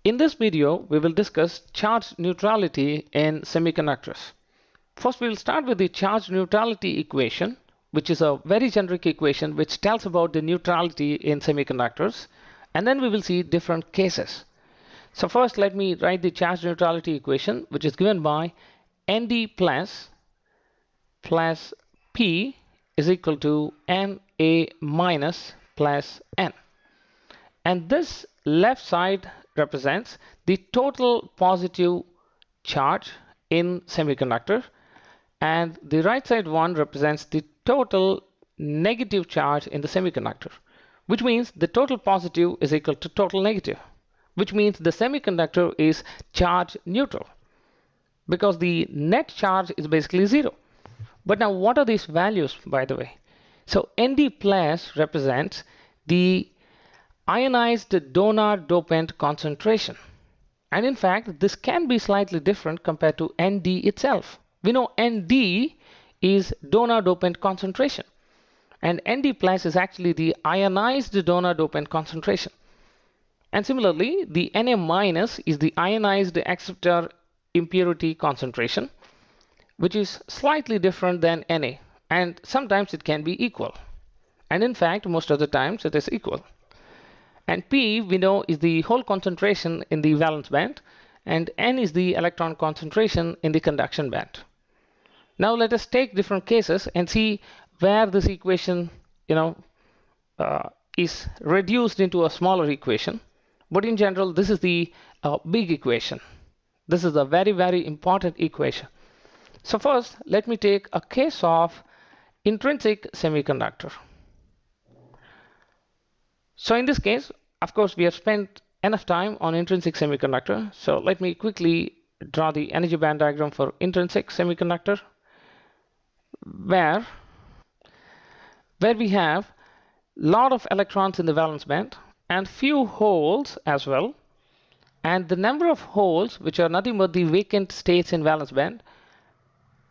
In this video, we will discuss charge neutrality in semiconductors. First, we will start with the charge neutrality equation, which is a very generic equation which tells about the neutrality in semiconductors. And then we will see different cases. So first, let me write the charge neutrality equation, which is given by Nd plus P is equal to Na minus plus N. And this left side represents the total positive charge in semiconductor, and the right side one represents the total negative charge in the semiconductor, which means the total positive is equal to total negative, which means the semiconductor is charge neutral because the net charge is basically zero. But now what are these values, by the way? So Nd plus represents the ionized donor dopant concentration. And in fact, this can be slightly different compared to Nd itself. We know Nd is donor dopant concentration, and Nd plus is actually the ionized donor dopant concentration. And similarly, the Na minus is the ionized acceptor impurity concentration, which is slightly different than Na, and sometimes it can be equal. And in fact, most of the times it is equal. And P, we know, is the hole concentration in the valence band, and N is the electron concentration in the conduction band. Now let us take different cases and see where this equation, is reduced into a smaller equation. But in general, this is the big equation. This is a very, very important equation. So first, let me take a case of intrinsic semiconductor. So in this case, of course, we have spent enough time on intrinsic semiconductor. So let me quickly draw the energy band diagram for intrinsic semiconductor, where we have a lot of electrons in the valence band and few holes as well. And the number of holes, which are nothing but the vacant states in valence band,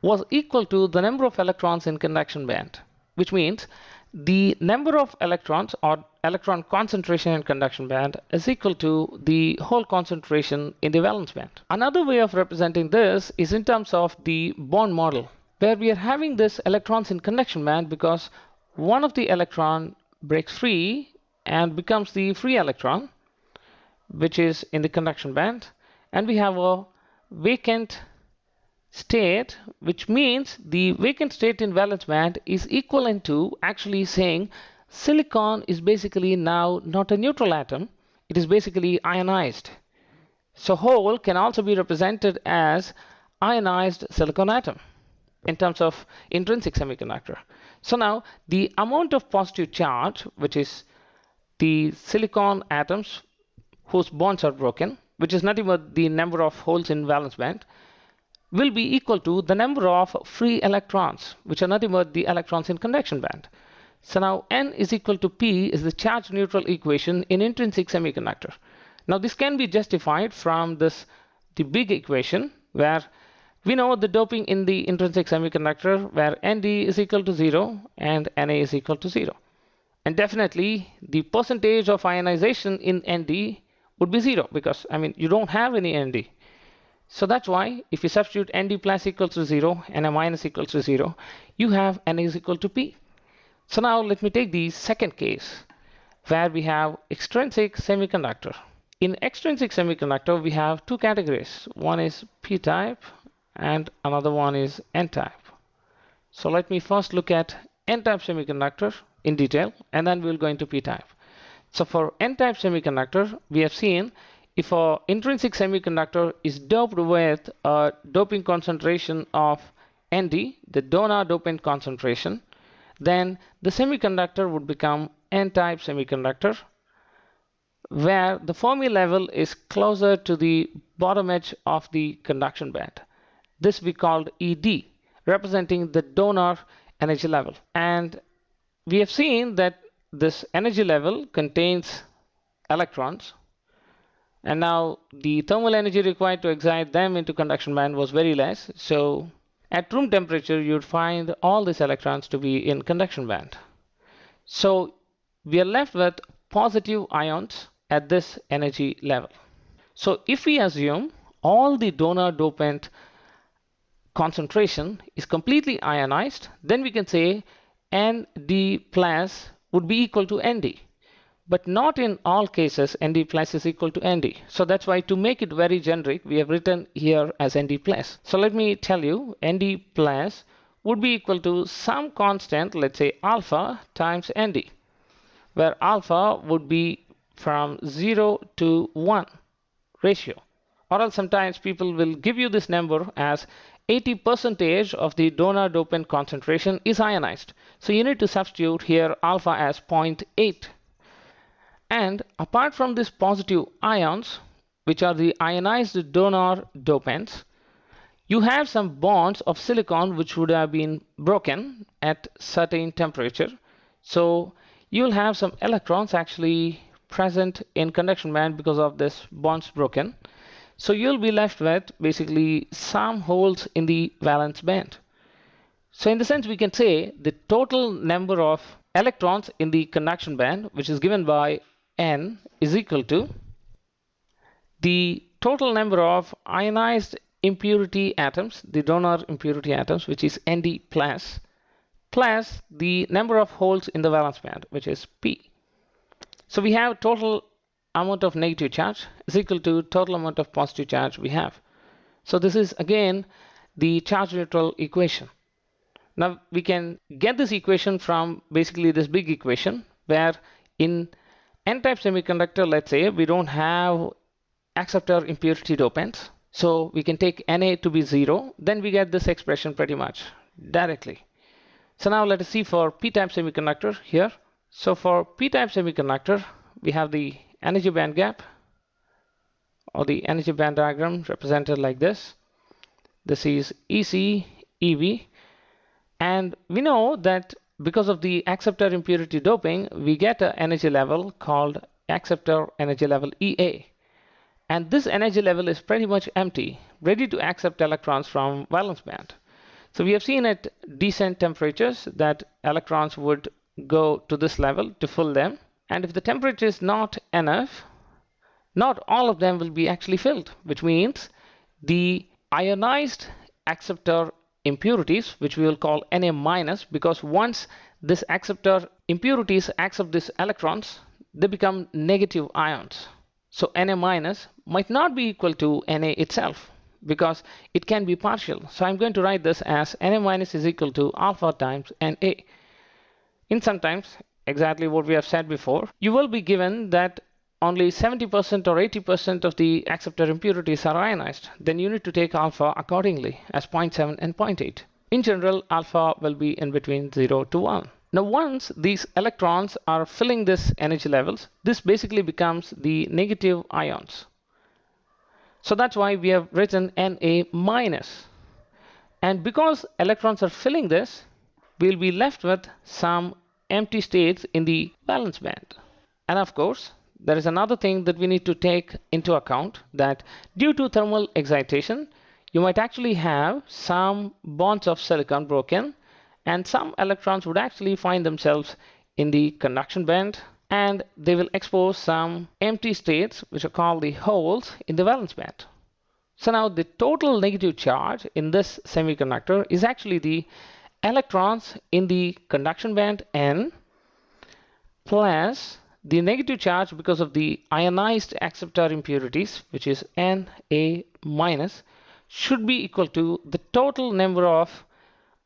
was equal to the number of electrons in conduction band, which means the number of electrons or electron concentration in conduction band is equal to the hole concentration in the valence band. Another way of representing this is in terms of the bond model, where we are having this electrons in conduction band because one of the electron breaks free and becomes the free electron, which is in the conduction band, and we have a vacant state, which means the vacant state in valence band is equivalent to actually saying silicon is basically now not a neutral atom, it is basically ionized. So hole can also be represented as ionized silicon atom in terms of intrinsic semiconductor. So now the amount of positive charge, which is the silicon atoms whose bonds are broken, which is nothing but the number of holes in valence band, will be equal to the number of free electrons, which are nothing but the electrons in conduction band. So now N is equal to P is the charge neutral equation in intrinsic semiconductor. Now this can be justified from the big equation, where we know the doping in the intrinsic semiconductor, where Nd is equal to 0 and Na is equal to 0. And definitely the percentage of ionization in Nd would be 0 because, you don't have any Nd. So that's why if you substitute Nd plus equals to 0 and Na minus equals to 0, you have Na is equal to P. So now let me take the second case, where we have extrinsic semiconductor. In extrinsic semiconductor, we have two categories. One is P-type and another one is N-type. So let me first look at N-type semiconductor in detail, and then we'll go into P-type. So for N-type semiconductor, we have seen if an intrinsic semiconductor is doped with a doping concentration of Nd, the donor dopant concentration, then the semiconductor would become N-type semiconductor, where the Fermi level is closer to the bottom edge of the conduction band. This we called Ed, representing the donor energy level. And we have seen that this energy level contains electrons, and now the thermal energy required to excite them into conduction band was very less. So at room temperature, you'd find all these electrons to be in conduction band. So we are left with positive ions at this energy level. So if we assume all the donor dopant concentration is completely ionized, then we can say Nd plus would be equal to Nd. But not in all cases Nd plus is equal to Nd. So that's why to make it very generic, we have written here as Nd plus. So let me tell you, Nd plus would be equal to some constant, let's say alpha times Nd, where alpha would be from 0 to 1 ratio. Or else sometimes people will give you this number as 80% of the donor dopant concentration is ionized. So you need to substitute here alpha as 0.8. And apart from these positive ions, which are the ionized donor dopants, you have some bonds of silicon which would have been broken at certain temperature. So you'll have some electrons actually present in conduction band because of this bonds broken. So you'll be left with basically some holes in the valence band. So in the sense we can say the total number of electrons in the conduction band, which is given by N, is equal to the total number of ionized impurity atoms, the donor impurity atoms, which is Nd plus the number of holes in the valence band, which is P. So we have total amount of negative charge is equal to total amount of positive charge we have. So this is again the charge neutral equation. Now we can get this equation from basically this big equation, where in N-type semiconductor, let's say we don't have acceptor impurity dopants. So we can take Na to be 0, then we get this expression pretty much directly. So now let us see for P-type semiconductor here. So for P-type semiconductor, we have the energy band gap, or the energy band diagram represented like this. This is EC, EV, and we know that because of the acceptor impurity doping, we get an energy level called acceptor energy level EA. And this energy level is pretty much empty, ready to accept electrons from valence band. So we have seen at decent temperatures that electrons would go to this level to fill them. And if the temperature is not enough, not all of them will be actually filled, which means the ionized acceptor impurities, which we will call Na minus, because once this acceptor impurities accept these electrons, they become negative ions. So Na minus might not be equal to Na itself, because it can be partial. So I'm going to write this as Na minus is equal to alpha times Na. In sometimes, exactly what we have said before, you will be given that only 70% or 80% of the acceptor impurities are ionized. Then you need to take alpha accordingly as 0.7 and 0.8. In general, alpha will be in between 0 to 1. Now once these electrons are filling this energy levels, this basically becomes the negative ions. So that's why we have written Na minus. And because electrons are filling this, we'll be left with some empty states in the valence band. And of course, there is another thing that we need to take into account, that due to thermal excitation, you might actually have some bonds of silicon broken, and some electrons would actually find themselves in the conduction band, and they will expose some empty states, which are called the holes in the valence band. So now the total negative charge in this semiconductor is actually the electrons in the conduction band N plus the negative charge because of the ionized acceptor impurities, which is Na minus, should be equal to the total number of,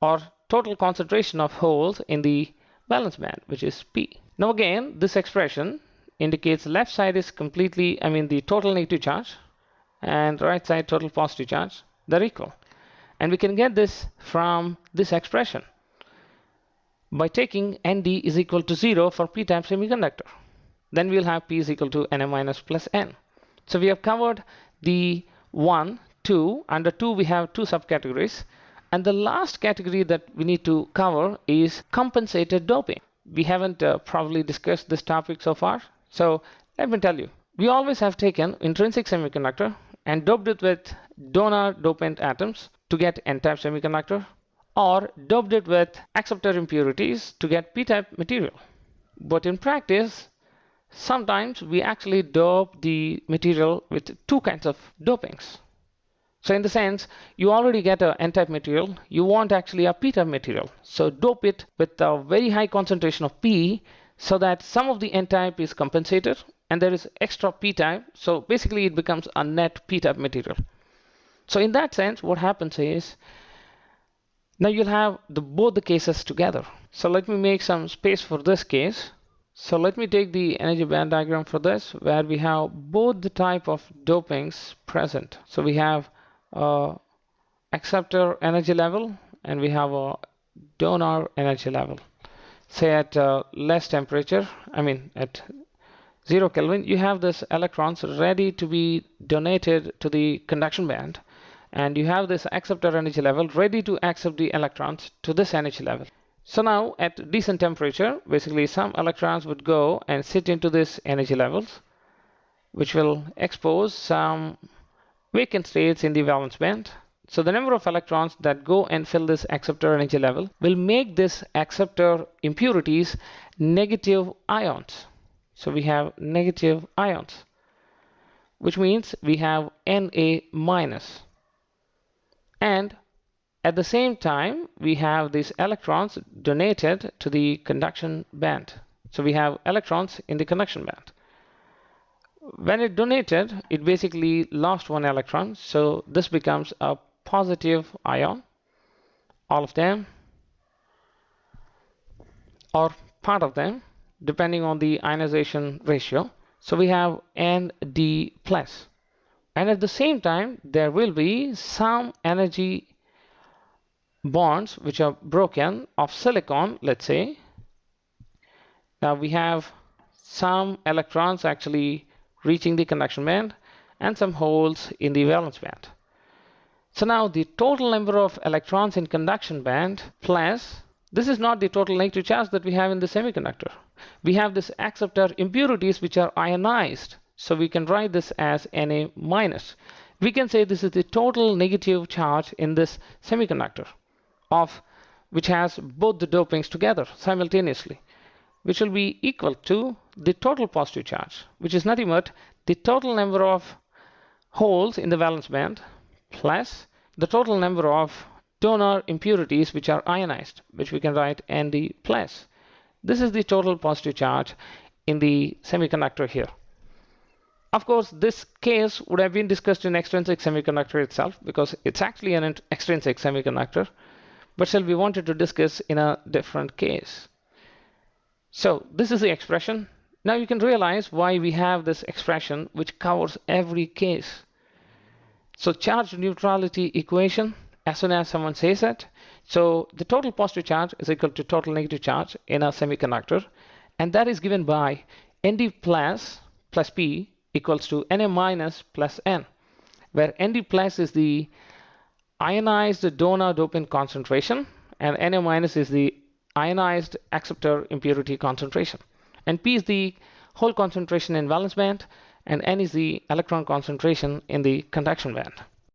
or total concentration of holes in the valence band, which is P. Now again, this expression indicates left side is completely, the total negative charge, and right side total positive charge. They're equal. And we can get this from this expression by taking Nd is equal to 0 for P-type semiconductor. Then we'll have P is equal to Na minus plus N. So we have covered the 1, 2. Under 2 we have 2 subcategories. And the last category that we need to cover is compensated doping. We haven't probably discussed this topic so far. So let me tell you. We always have taken intrinsic semiconductor and doped it with donor dopant atoms to get N-type semiconductor, or doped it with acceptor impurities to get P-type material. But in practice, sometimes we actually dope the material with two kinds of dopings. So in the sense, you already get an n-type material, you want actually a p-type material. So dope it with a very high concentration of p so that some of the n-type is compensated and there is extra p-type. So basically it becomes a net p-type material. So in that sense, what happens is, now you'll have both the cases together. So let me make some space for this case. So let me take the energy band diagram for this, where we have both the type of dopings present. So we have acceptor energy level and we have a donor energy level. Say at less temperature, I mean at 0 Kelvin, you have this electrons ready to be donated to the conduction band, and you have this acceptor energy level ready to accept the electrons to this energy level. So now at decent temperature, basically some electrons would go and sit into this energy levels, which will expose some vacant states in the valence band. So the number of electrons that go and fill this acceptor energy level will make this acceptor impurities negative ions. So we have negative ions, which means we have Na minus. And at the same time, we have these electrons donated to the conduction band. So we have electrons in the conduction band. When it donated, it basically lost one electron. So this becomes a positive ion, all of them, or part of them, depending on the ionization ratio. So we have Nd plus. And at the same time, there will be some energy bonds which are broken of silicon, let's say. Now we have some electrons actually reaching the conduction band and some holes in the valence band. So now the total number of electrons in conduction band plus, this is not the total negative charge that we have in the semiconductor. We have this acceptor impurities which are ionized. So we can write this as Na minus. We can say this is the total negative charge in this semiconductor, which has both the dopings together simultaneously, which will be equal to the total positive charge, which is nothing but the total number of holes in the valence band plus the total number of donor impurities which are ionized, which we can write Nd plus. This is the total positive charge in the semiconductor here. Of course, this case would have been discussed in extrinsic semiconductor itself because it's actually an extrinsic semiconductor, but still we wanted to discuss in a different case. So this is the expression. Now you can realize why we have this expression which covers every case. So charge neutrality equation, as soon as someone says it, so the total positive charge is equal to total negative charge in a semiconductor, and that is given by Nd plus P equals to Na minus plus N, where Nd plus is the ionized donor dopant concentration and Na minus is the ionized acceptor impurity concentration, and P is the hole concentration in valence band and N is the electron concentration in the conduction band.